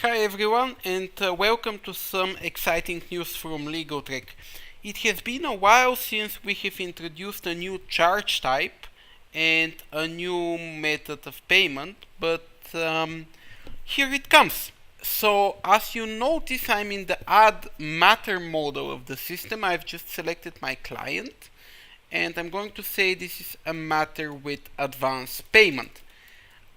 Hi everyone, and welcome to some exciting news from LegalTrek. It has been a while since we have introduced a new charge type and a new method of payment, but here it comes. So as you notice, I'm in the add matter model of the system. I've just selected my client and I'm going to say this is a matter with advance payment.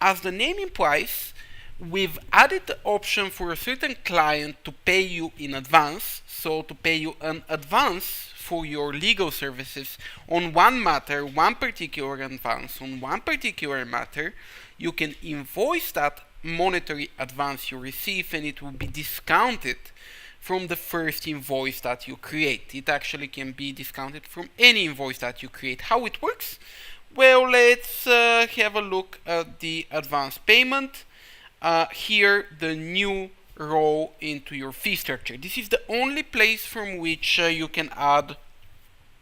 As the name implies, we've added the option for a certain client to pay you in advance, so to pay you an advance for your legal services on one matter, one particular advance on one particular matter. You can invoice that monetary advance you receive and it will be discounted from the first invoice that you create. It actually can be discounted from any invoice that you create. How it works? Well, let's have a look at the advance payment. Here, the new row into your fee structure. This is the only place from which you can add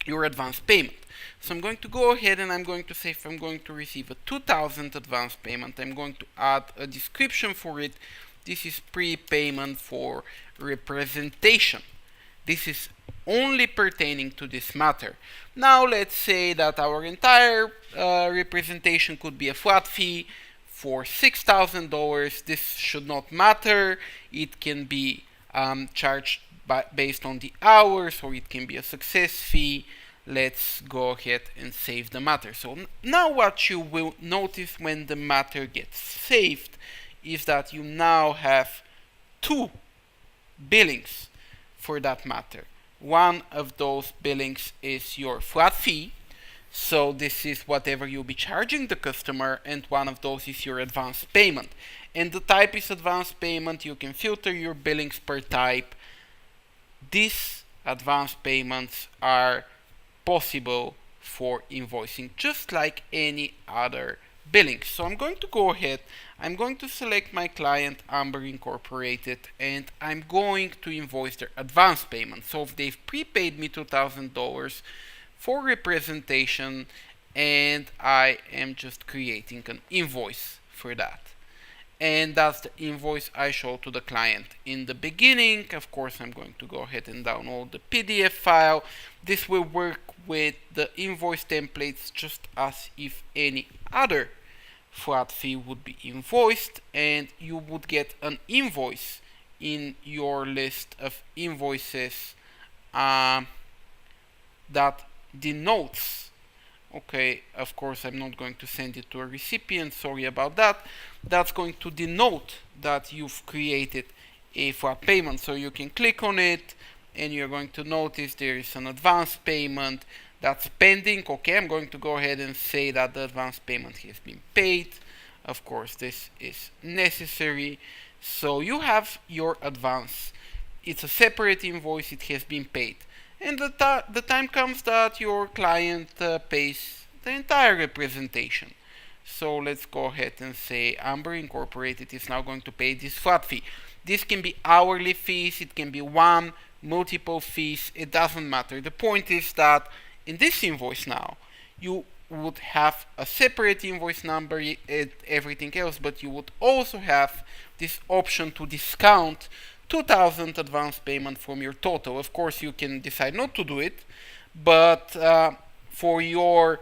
your advance payment. So I'm going to go ahead and I'm going to say if I'm going to receive a 2000 advance payment, I'm going to add a description for it. This is prepayment for representation. This is only pertaining to this matter. Now let's say that our entire representation could be a flat fee for $6,000. This should not matter. It can be charged based on the hours, or it can be a success fee. Let's go ahead and save the matter. So now what you will notice when the matter gets saved is that you now have two billings for that matter. One of those billings is your flat fee, so this is whatever you'll be charging the customer, and one of those is your advance payment. And the type is advance payment. You can filter your billings per type. These advance payments are possible for invoicing just like any other billing. So I'm going to go ahead, I'm going to select my client Amber Incorporated, and I'm going to invoice their advance payment. So if they've prepaid me $2,000 for representation, and I am just creating an invoice for that. And that's the invoice I show to the client in the beginning. Of course, I'm going to go ahead and download the PDF file. This will work with the invoice templates just as if any other flat fee would be invoiced, and you would get an invoice in your list of invoices that denotes, okay, of course I'm not going to send it to a recipient, sorry about that. That's going to denote that you've created a flat payment. So you can click on it and you're going to notice there is an advance payment that's pending. Okay, I'm going to go ahead and say that the advance payment has been paid. Of course, this is necessary. So you have your advance. It's a separate invoice, it has been paid. And the time comes that your client pays the entire representation. So let's go ahead and say Amber Incorporated is now going to pay this flat fee. This can be hourly fees, it can be one, multiple fees, it doesn't matter. The point is that in this invoice now, you would have a separate invoice number and everything else, but you would also have this option to discount 2000 advance payment from your total. Of course, you can decide not to do it, but for your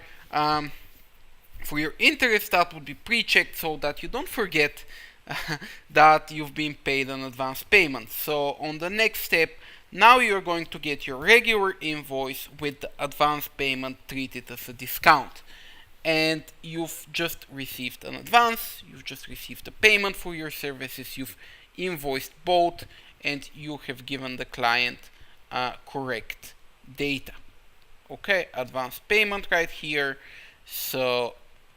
interest, that would be pre-checked so that you don't forget that you've been paid an advance payment. So on the next step, now you're going to get your regular invoice with the advance payment treated as a discount. And you've just received an advance, you've just received a payment for your services, you've invoiced both, and you have given the client correct data. Okay, advance payment right here. So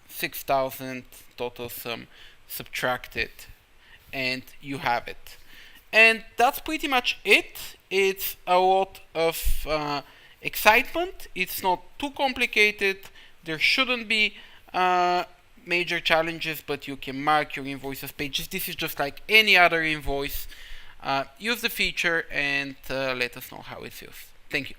6,000 total sum subtracted, and you have it. And that's pretty much it. It's a lot of excitement. It's not too complicated. There shouldn't be major challenges, but you can mark your invoices pages. This is just like any other invoice. Use the feature and let us know how it feels. Thank you.